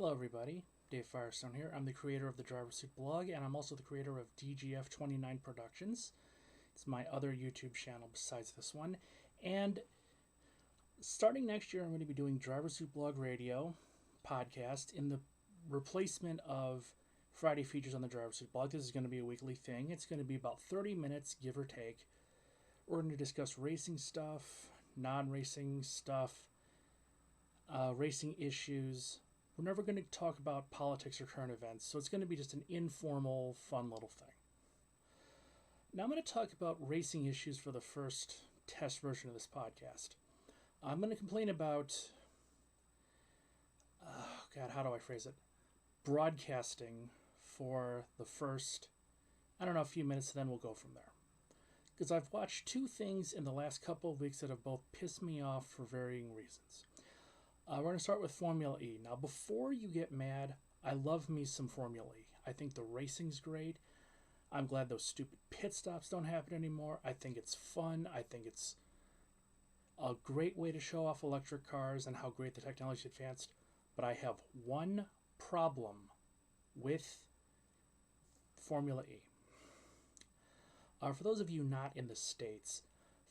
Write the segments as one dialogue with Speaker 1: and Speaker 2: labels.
Speaker 1: Hello, everybody. Dave Firestone here. I'm the creator of the Driver Suit blog, and I'm also the creator of DGF29 Productions. It's my other YouTube channel besides this one. And starting next year, I'm going to be doing Driver Suit Blog Radio podcast in the replacement of Friday features on the Driver Suit blog. This is going to be a weekly thing. It's going to be about 30 minutes, give or take. We're going to discuss racing stuff, non-racing stuff, racing issues. We're never going to talk about politics or current events, so it's going to be just an informal, fun little thing. Now I'm going to talk about racing issues for the first test version of this podcast. I'm going to complain about, how do I phrase it? Broadcasting for the first, a few minutes, and then we'll go from there. Because I've watched two things in the last couple of weeks that have both pissed me off for varying reasons. We're going to start with Formula E. Now, before you get mad, I love me some Formula E. I think the racing's great. I'm glad those stupid pit stops don't happen anymore. I think it's fun. I think it's a great way to show off electric cars and how great the technology advanced. But I have one problem with Formula E. For those of you not in the States,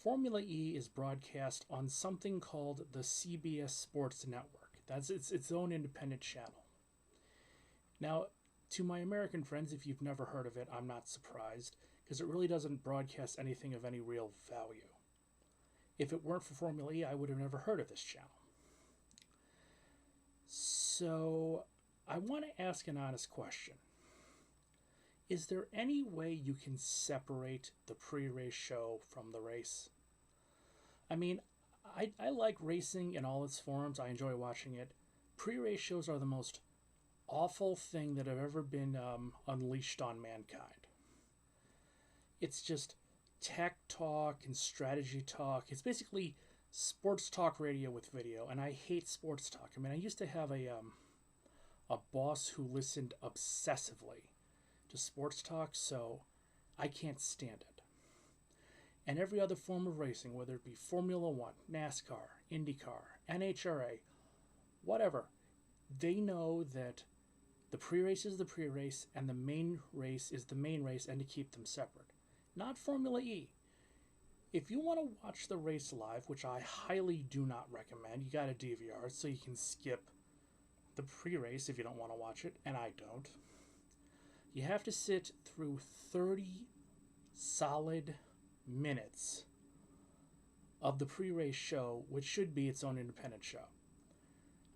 Speaker 1: Formula E is broadcast on something called the CBS Sports Network. That's its own independent channel. Now, to my American friends, if you've never heard of it, I'm not surprised, because it really doesn't broadcast anything of any real value. If it weren't for Formula E, I would have never heard of this channel. So, I want to ask an honest question. Is there any way you can separate the pre-race show from the race? I mean, I like racing in all its forms. I enjoy watching it. Pre-race shows are the most awful thing that have ever been unleashed on mankind. It's just tech talk and strategy talk. It's basically sports talk radio with video, and I hate sports talk. I mean, I used to have a boss who listened obsessively to sports talk, so I can't stand it. And every other form of racing, whether it be Formula One, NASCAR, IndyCar, NHRA, whatever, they know that the pre-race is the pre-race and the main race is the main race, and to keep them separate. Not Formula E. If you want to watch the race live, which I highly do not recommend, you got to DVR it so you can skip the pre-race if you don't want to watch it, and I don't. You have to sit through 30 solid minutes of the pre-race show, which should be its own independent show.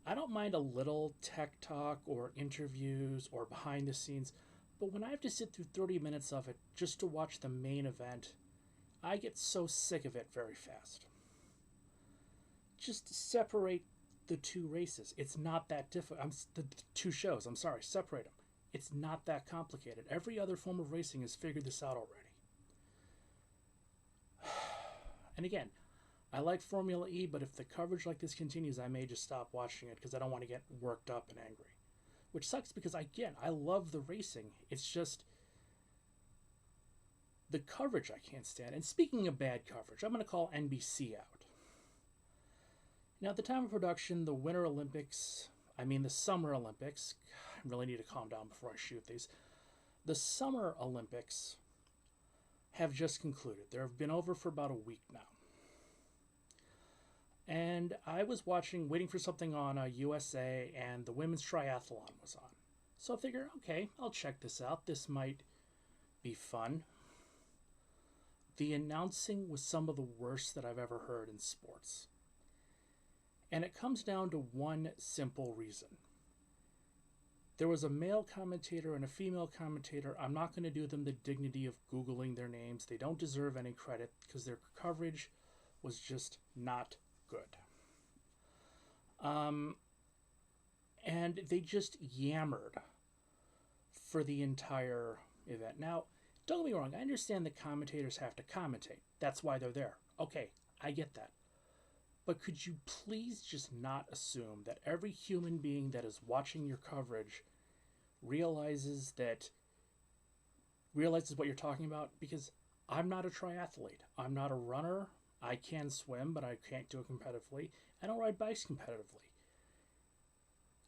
Speaker 1: I don't mind a little tech talk or interviews or behind the scenes, but when I have to sit through 30 minutes of it just to watch the main event, I get so sick of it very fast. Just separate the two races. It's not that difficult. The two shows, separate them. It's not that complicated. Every other form of racing has figured this out already. And again, I like Formula E, but if the coverage like this continues, I may just stop watching it because I don't want to get worked up and angry. Which sucks because, again, I love the racing. It's just the coverage I can't stand. And speaking of bad coverage, I'm going to call NBC out. Now, at the time of production, the Summer Olympics, I really need to calm down before I shoot these. The Summer Olympics have just concluded. They have been over for about a week now. And I was waiting for something on USA, and the women's triathlon was on. So I figured, okay, I'll check this out. This might be fun. The announcing was some of the worst that I've ever heard in sports. And it comes down to one simple reason. There was a male commentator and a female commentator. I'm not going to do them the dignity of Googling their names. They don't deserve any credit because their coverage was just not good. And they just yammered for the entire event. Now, don't get me wrong. I understand that commentators have to commentate. That's why they're there. Okay, I get that. But could you please just not assume that every human being that is watching your coverage realizes what you're talking about? Because I'm not a triathlete. I'm not a runner. I can swim, but I can't do it competitively. I don't ride bikes competitively.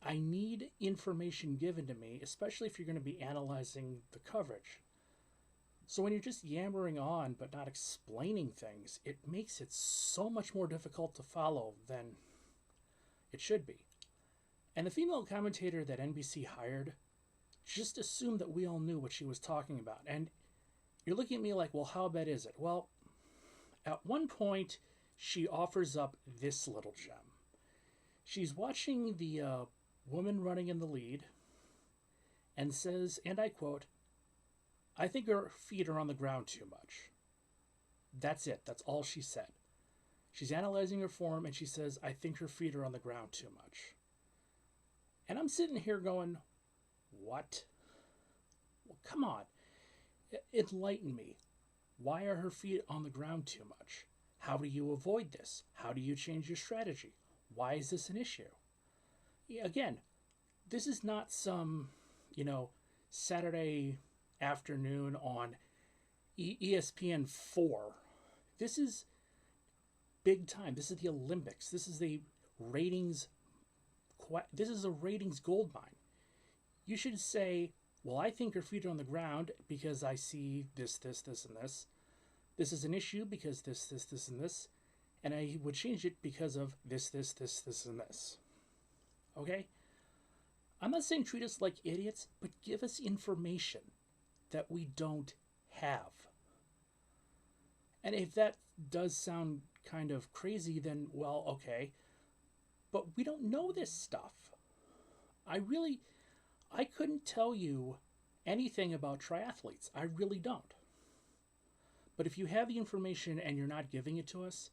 Speaker 1: I need information given to me, especially if you're going to be analyzing the coverage. So when you're just yammering on but not explaining things, it makes it so much more difficult to follow than it should be. And the female commentator that NBC hired just assumed that we all knew what she was talking about. And you're looking at me like, well, how bad is it? Well, at one point, she offers up this little gem. She's watching the woman running in the lead and says, and I quote, "I think her feet are on the ground too much." That's it. That's all she said. She's analyzing her form and she says, "I think her feet are on the ground too much." And I'm sitting here going, what? Well, come on. Enlighten me. Why are her feet on the ground too much? How do you avoid this? How do you change your strategy? Why is this an issue? Again, this is not some, Saturday afternoon on ESPN 4. This is big time. This is the Olympics. This is a ratings gold mine. You should say, well, I think her feet are on the ground because I see this, and this. This is an issue because this, and this. And I would change it because of this, and this. Okay? I'm not saying treat us like idiots, but give us information that we don't have. And if that does sound kind of crazy, then, well, okay. But we don't know this stuff. I couldn't tell you anything about triathletes. I really don't. But if you have the information and you're not giving it to us,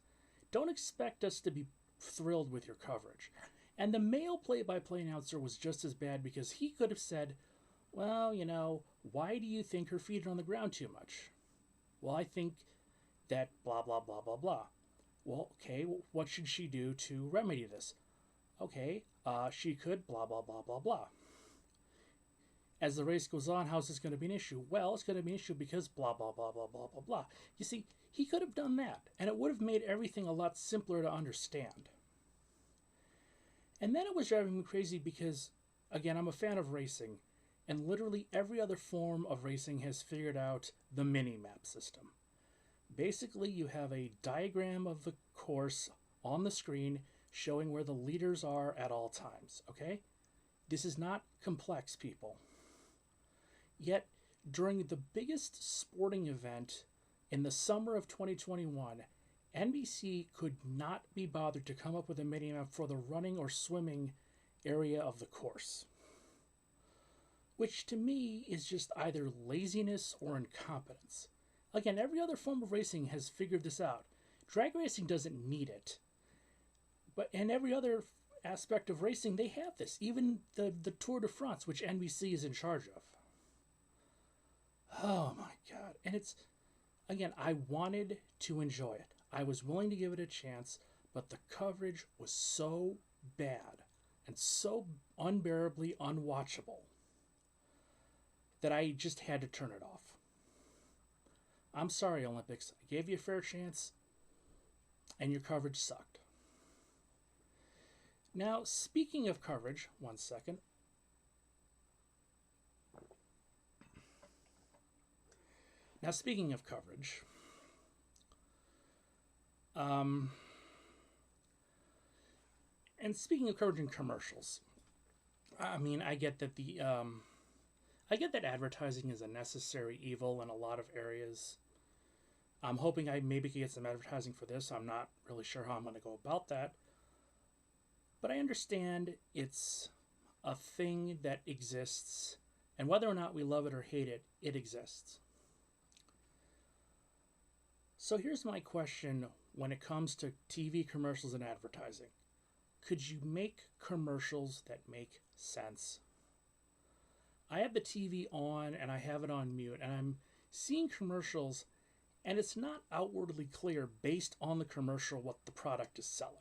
Speaker 1: don't expect us to be thrilled with your coverage. And the male play-by-play announcer was just as bad because he could have said, well, why do you think her feet are on the ground too much? Well, I think that blah, blah, blah, blah, blah. Well, okay, what should she do to remedy this? Okay, she could blah, blah, blah, blah, blah. As the race goes on, how's this going to be an issue? Well, it's going to be an issue because blah, blah, blah, blah, blah, blah, blah. You see, he could have done that, and it would have made everything a lot simpler to understand. And then it was driving me crazy because, again, I'm a fan of racing, and literally every other form of racing has figured out the mini-map system. Basically, you have a diagram of the course on the screen showing where the leaders are at all times, okay? This is not complex, people. Yet, during the biggest sporting event in the summer of 2021, NBC could not be bothered to come up with a mini-map for the running or swimming area of the course. Which to me is just either laziness or incompetence. Again, every other form of racing has figured this out. Drag racing doesn't need it. But in every other aspect of racing, they have this. Even the Tour de France, which NBC is in charge of. Oh my God. And it's, again, I wanted to enjoy it. I was willing to give it a chance, but the coverage was so bad and so unbearably unwatchable that I just had to turn it off. I'm sorry, Olympics. I gave you a fair chance, and your coverage sucked. Now, speaking of coverage, one second. Now, speaking of coverage, and speaking of coverage in commercials, I mean, I get that I get that advertising is a necessary evil in a lot of areas. I'm hoping I maybe could get some advertising for this. I'm not really sure how I'm going to go about that. But I understand it's a thing that exists, and whether or not we love it or hate it, it exists. So here's my question when it comes to TV commercials and advertising. Could you make commercials that make sense? I have the TV on and I have it on mute, and I'm seeing commercials, and it's not outwardly clear based on the commercial what the product is selling.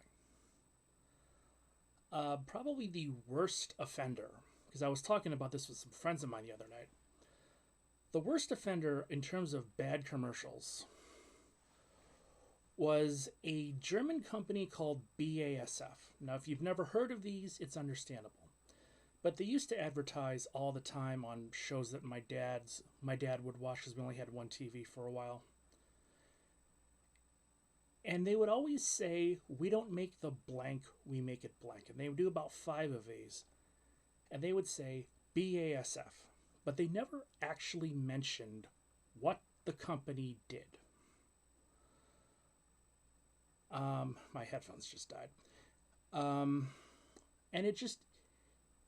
Speaker 1: Probably the worst offender, because I was talking about this with some friends of mine the other night. The worst offender in terms of bad commercials was a German company called BASF. Now, if you've never heard of these, it's understandable. But they used to advertise all the time on shows that my dad would watch because we only had one TV for a while. And they would always say, "We don't make the blank, we make it blank." And they would do about 5 of these. And they would say BASF. But they never actually mentioned what the company did. My headphones just died. And it just,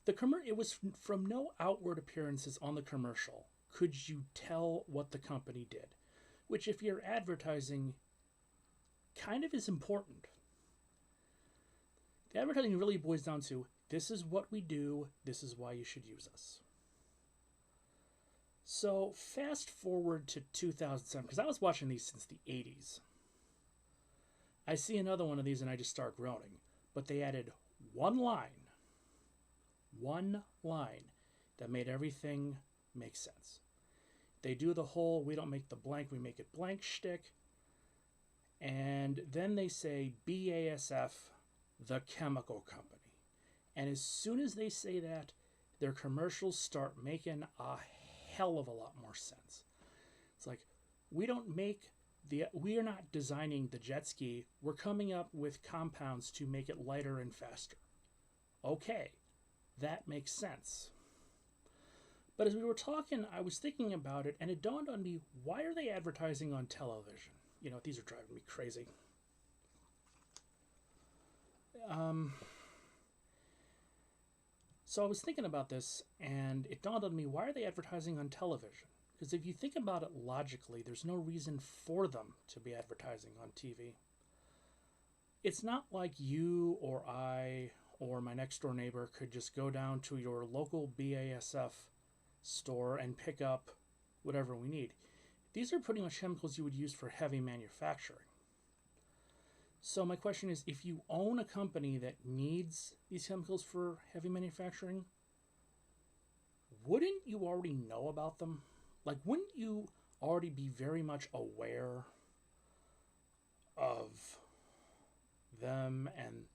Speaker 1: it was from no outward appearances on the commercial could you tell what the company did. Which, if you're advertising, kind of is important. The advertising really boils down to, this is what we do, this is why you should use us. So fast forward to 2007, because I was watching these since the 80s. I see another one of these and I just start groaning. But they added one line that made everything make sense. They do the whole, we don't make the blank, we make it blank shtick. And then they say BASF, the chemical company. And as soon as they say that, their commercials start making a hell of a lot more sense. It's like, we are not designing the jet ski, we're coming up with compounds to make it lighter and faster. Okay, that makes sense. But as we were talking, I was thinking about it, and it dawned on me, why are they advertising on television? You know, these are driving me crazy. So I was thinking about this, and it dawned on me, why are they advertising on television? Because if you think about it logically, there's no reason for them to be advertising on TV. It's not like you or I or my next door neighbor could just go down to your local BASF store and pick up whatever we need. These are pretty much chemicals you would use for heavy manufacturing. So my question is, if you own a company that needs these chemicals for heavy manufacturing, wouldn't you already know about them? Like, wouldn't you already be very much aware of them and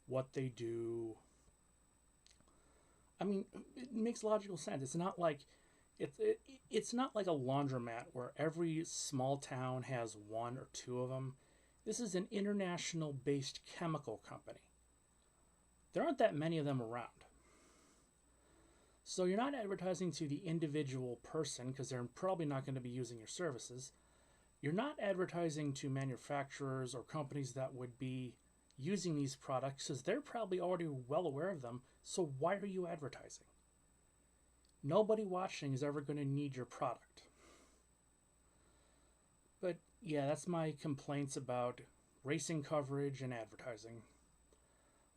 Speaker 1: what they do? I mean, it makes logical sense. It's not like it's not like a laundromat where every small town has 1 or 2 of them. This is an international-based chemical company. There aren't that many of them around. So you're not advertising to the individual person because they're probably not going to be using your services. You're not advertising to manufacturers or companies that would be using these products because they're probably already well aware of them. So why are you advertising? Nobody watching is ever going to need your product. But yeah, that's my complaints about racing coverage and advertising.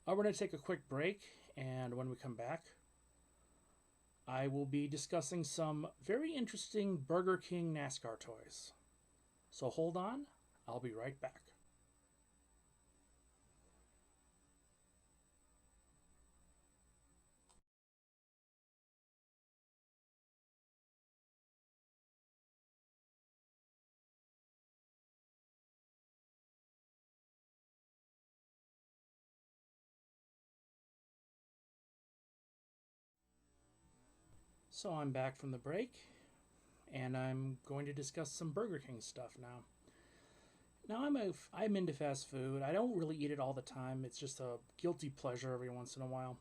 Speaker 1: We're going to take a quick break, and when we come back, I will be discussing some very interesting Burger King NASCAR toys. So hold on, I'll be right back. So I'm back from the break, and I'm going to discuss some Burger King stuff now. Now I'm into fast food. I don't really eat it all the time. It's just a guilty pleasure every once in a while.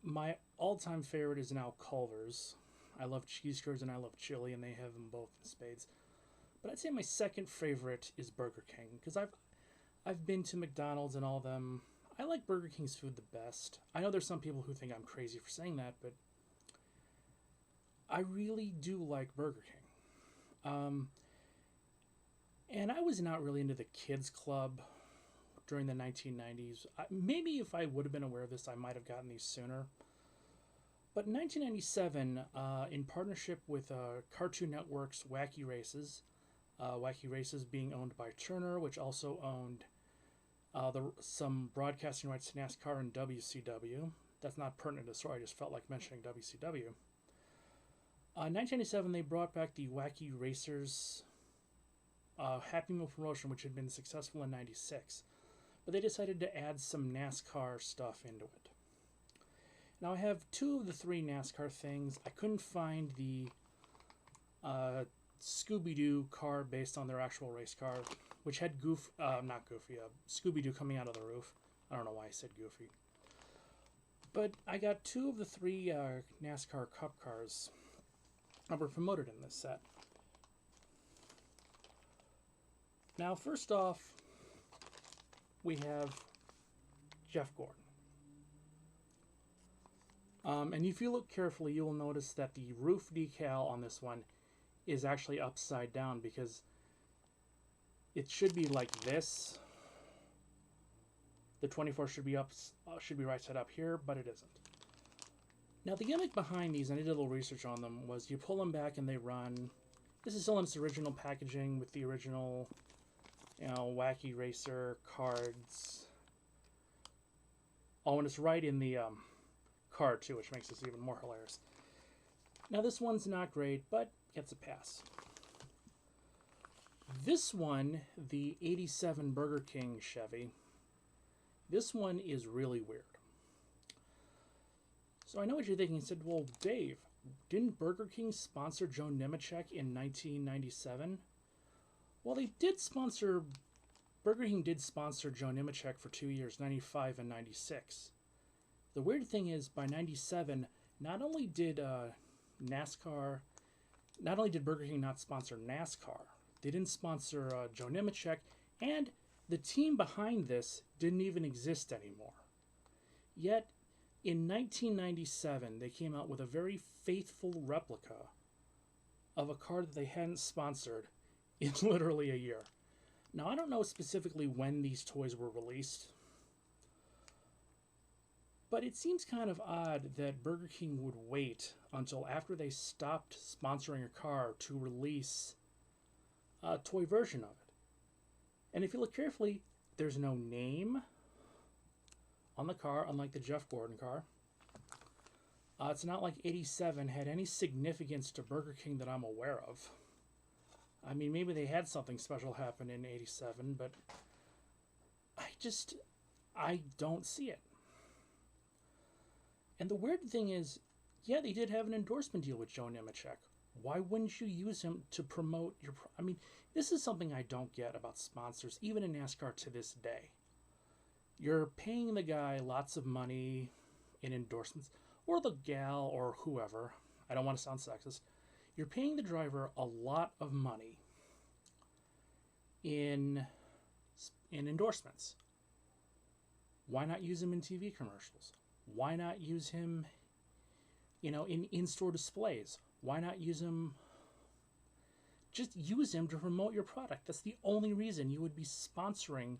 Speaker 1: My all-time favorite is now Culver's. I love cheese curds and I love chili, and they have them both in spades. But I'd say my second favorite is Burger King, because I've been to McDonald's and all of them. I like Burger King's food the best. I know there's some people who think I'm crazy for saying that, but I really do like Burger King. And I was not really into the kids club during the 1990s. Maybe if I would have been aware of this, I might have gotten these sooner. But in 1997, in partnership with Cartoon Network's Wacky Races, Wacky Races being owned by Turner, which also owned some broadcasting rights to NASCAR and WCW. That's not pertinent to the story, I just felt like mentioning WCW. In 1997, they brought back the Wacky Racers Happy Meal promotion, which had been successful in 96. But they decided to add some NASCAR stuff into it. Now I have 2 of the 3 NASCAR things. I couldn't find the Scooby-Doo car based on their actual race car, which had Scooby-Doo coming out of the roof. I don't know why I said Goofy. But I got 2 of the 3 NASCAR Cup cars that were promoted in this set. Now, first off, we have Jeff Gordon. And if you look carefully, you will notice that the roof decal on this one is actually upside down, because it should be like this. The 24 should be right side up here, but it isn't. Now, the gimmick behind these, and I did a little research on them, was you pull them back and they run. This is still in its original packaging with the original, Wacky Racer cards. Oh, and it's right in the card too, which makes this even more hilarious. Now, this one's not great, but gets a pass. This one, the 87 Burger King Chevy, this one is really weird. So I know what you're thinking. You said, well, Dave, didn't Burger King sponsor Joe Nemechek in 1997? Well, Burger King did sponsor Joe Nemechek for 2 years, 95 and 96. The weird thing is, by 97, not only did Burger King not sponsor NASCAR, they didn't sponsor Joe Nemechek, and the team behind this didn't even exist anymore. Yet, in 1997, they came out with a very faithful replica of a car that they hadn't sponsored in literally a year. Now, I don't know specifically when these toys were released, but it seems kind of odd that Burger King would wait until after they stopped sponsoring a car to release a toy version of it. And if you look carefully, there's no name on the car, unlike the Jeff Gordon car. It's not like 87 had any significance to Burger King that I'm aware of. I mean, maybe they had something special happen in 87, but I don't see it. And the weird thing is, yeah, they did have an endorsement deal with Joe Nemechek. Why wouldn't you use him to promote your... I mean, this is something I don't get about sponsors, even in NASCAR to this day. You're paying the guy lots of money in endorsements, or the gal, or whoever. I don't want to sound sexist. You're paying the driver a lot of money in endorsements. Why not use him in TV commercials? Why not use him, in in-store displays? Why not use him? Just use him to promote your product. That's the only reason you would be sponsoring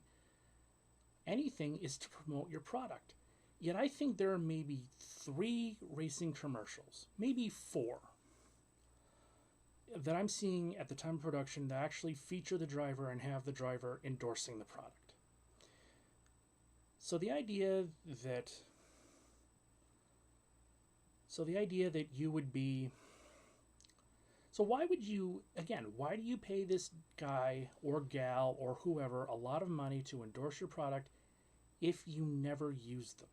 Speaker 1: anything, is to promote your product. Yet I think there are maybe 3 racing commercials, maybe 4, that I'm seeing at the time of production that actually feature the driver and have the driver endorsing the product. So the idea that you would be... So why do you pay this guy or gal or whoever a lot of money to endorse your product if you never use them?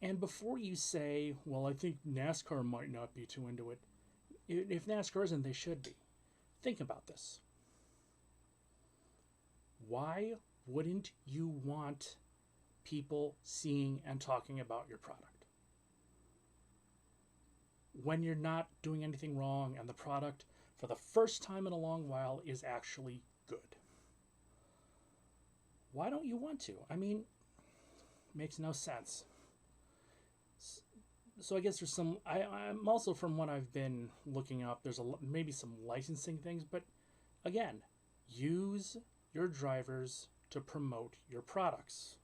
Speaker 1: And before you say, well, I think NASCAR might not be too into it, if NASCAR isn't, they should be. Think about this. Why wouldn't you want people seeing and talking about your product when you're not doing anything wrong and the product, for the first time in a long while, is actually good? Why don't you want to? I mean, makes no sense. So I guess there's some... I'm also, from what I've been looking up, there's maybe some licensing things, but again, use your drivers to promote your products.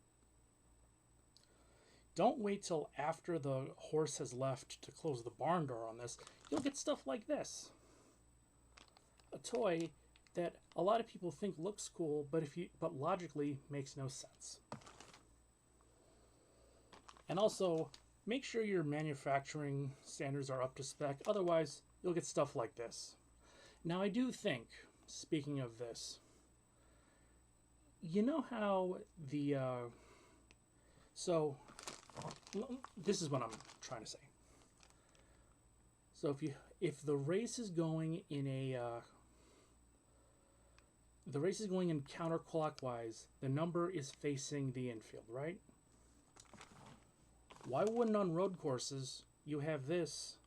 Speaker 1: Don't wait till after the horse has left to close the barn door on this. You'll get stuff like this. A toy that a lot of people think looks cool, but logically makes no sense. And also, make sure your manufacturing standards are up to spec. Otherwise, you'll get stuff like this. Now, I do think, speaking of this, you know how So, this is what I'm trying to say. So if the race is going in the race is going in counterclockwise, the number is facing the infield, right? Why wouldn't on road courses you have this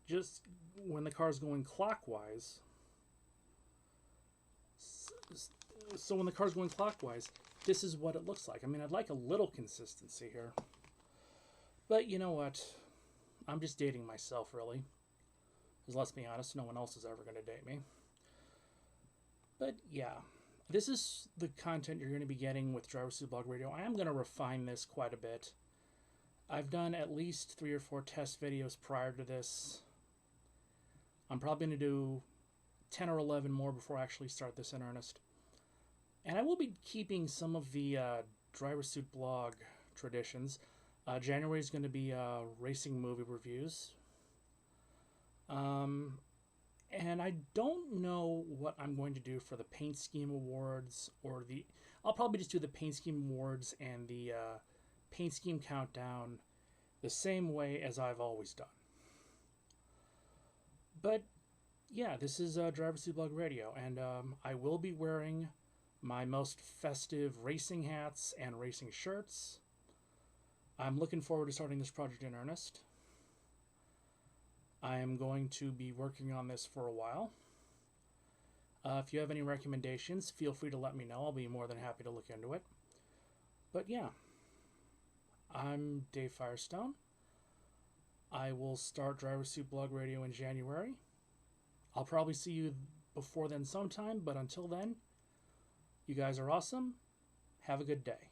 Speaker 1: just when the car is going clockwise? So when the car's going clockwise, this is what it looks like. I mean, I'd like a little consistency here. But you know what? I'm just dating myself, really. Because let's be honest, no one else is ever going to date me. But yeah, this is the content you're going to be getting with Driver Suit Blog Radio. I am going to refine this quite a bit. I've done at least 3 or 4 test videos prior to this. I'm probably going to do 10 or 11 more before I actually start this in earnest. And I will be keeping some of the Driver Suit Blog traditions. January is going to be racing movie reviews. And I don't know what I'm going to do for the Paint Scheme Awards or I'll probably just do the Paint Scheme Awards and the Paint Scheme Countdown the same way as I've always done. But yeah, this is Driver Suit Blog Radio, and I will be wearing my most festive racing hats and racing shirts. I'm looking forward to starting this project in earnest. I am going to be working on this for a while. If you have any recommendations, feel free to let me know. I'll be more than happy to look into it. But yeah, I'm Dave Firestone. I will start Driver Suit Blog Radio in January. I'll probably see you before then sometime, but until then, you guys are awesome. Have a good day.